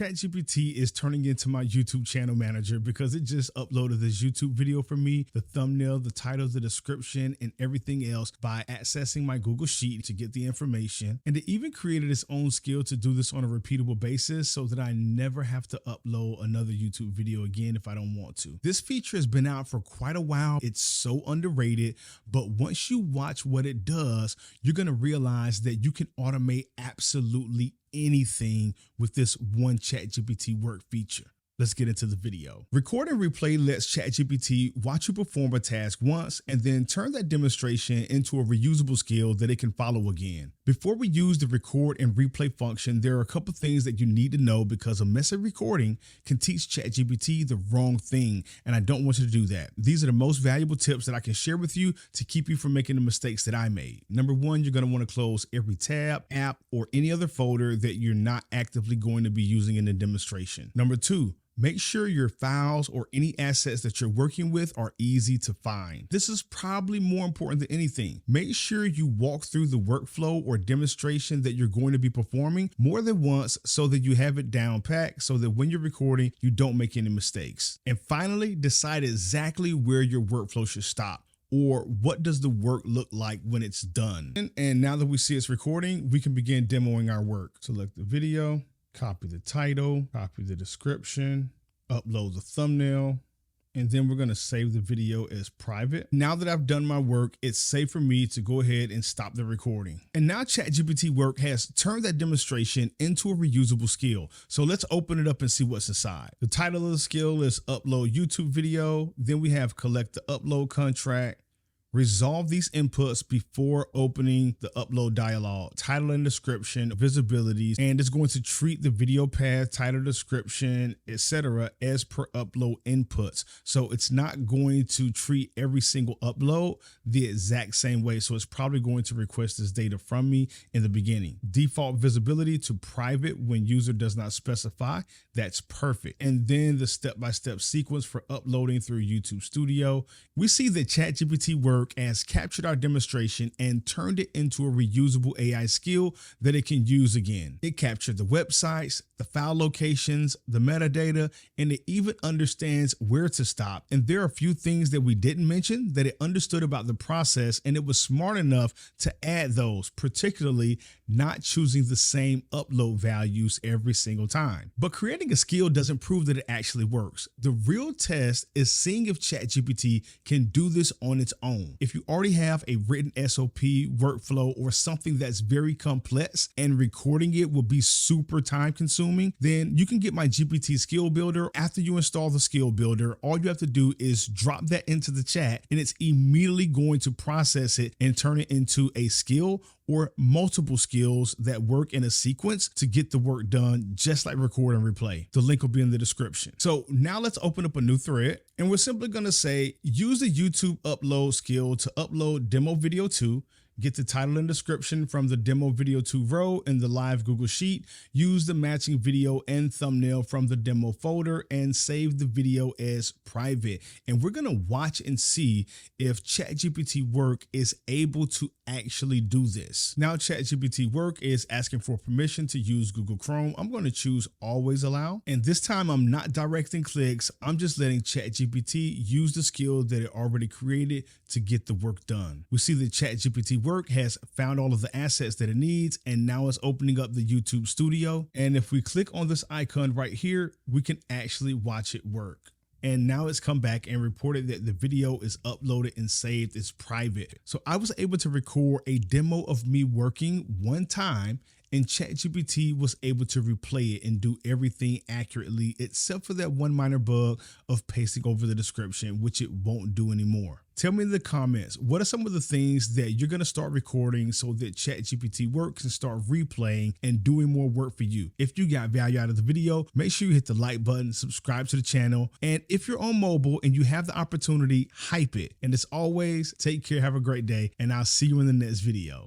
ChatGPT is turning into my YouTube channel manager because it just uploaded this YouTube video for me, the thumbnail, the title, the description, and everything else by accessing my Google Sheet to get the information. And it even created its own skill to do this on a repeatable basis so that I never have to upload another YouTube video again if I don't want to. This feature has been out for quite a while. It's so underrated, but once you watch what it does, you're going to realize that you can automate absolutely anything with this one ChatGPT Work feature. Let's get into the video. Record and Replay lets ChatGPT watch you perform a task once and then turn that demonstration into a reusable skill that it can follow again. Before we use the Record and Replay function, there are a couple things that you need to know because a messy recording can teach ChatGPT the wrong thing, and I don't want you to do that. These are the most valuable tips that I can share with you to keep you from making the mistakes that I made. Number one, you're going to want to close every tab, app, or any other folder that you're not actively going to be using in the demonstration. Number two, make sure your files or any assets that you're working with are easy to find. This is probably more important than anything. Make sure you walk through the workflow or demonstration that you're going to be performing more than once so that you have it down packed so that when you're recording, you don't make any mistakes. And finally, decide exactly where your workflow should stop. Or what does the work look like when it's done? And now that we see it's recording, we can begin demoing our work. Select the video. Copy the title, copy the description, upload the thumbnail, and then we're going to save the video as private. Now that I've done my work, it's safe for me to go ahead and stop the recording. And now ChatGPT Work has turned that demonstration into a reusable skill. So let's open it up and see what's inside. The title of the skill is Upload YouTube Video. Then we have Collect the Upload Contract. Resolve these inputs before opening the upload dialog, title and description, visibilities, and it's going to treat the video path, title, description, etc. as per upload inputs. So it's not going to treat every single upload the exact same way. So it's probably going to request this data from me in the beginning. Default visibility to private when user does not specify. That's perfect. And then the step-by-step sequence for uploading through YouTube Studio. We see that ChatGPT Work has captured our demonstration and turned it into a reusable AI skill that it can use again. It captured the websites, the file locations, the metadata, and it even understands where to stop. And there are a few things that we didn't mention that it understood about the process, and it was smart enough to add those, particularly not choosing the same upload values every single time. But creating a skill doesn't prove that it actually works. The real test is seeing if ChatGPT can do this on its own. If you already have a written SOP, workflow, or something that's very complex and recording it will be super time consuming, then you can get my GPT Skill Builder. After you install the Skill Builder, all you have to do is drop that into the chat and it's immediately going to process it and turn it into a skill or multiple skills that work in a sequence to get the work done, just like Record and Replay. The link will be in the description. So now let's open up a new thread and we're simply going to say, use the YouTube upload skill to upload demo video 2. Get the title and description from the demo video 2 row in the live Google Sheet. Use the matching video and thumbnail from the demo folder and save the video as private. And we're going to watch and see if ChatGPT Work is able to actually do this. Now ChatGPT Work is asking for permission to use Google Chrome. I'm going to choose always allow. And this time I'm not directing clicks. I'm just letting ChatGPT use the skill that it already created to get the work done. We see that ChatGPT Work has found all of the assets that it needs, and now it's opening up the YouTube Studio. And if we click on this icon right here, we can actually watch it work. And now it's come back and reported that the video is uploaded and saved as private. So I was able to record a demo of me working one time, and ChatGPT was able to replay it and do everything accurately, except for that one minor bug of pasting over the description, which it won't do anymore. Tell me in the comments, what are some of the things that you're going to start recording so that ChatGPT Work can start replaying and doing more work for you? If you got value out of the video, make sure you hit the like button, subscribe to the channel. And if you're on mobile and you have the opportunity, hype it. And as always, take care, have a great day, and I'll see you in the next video.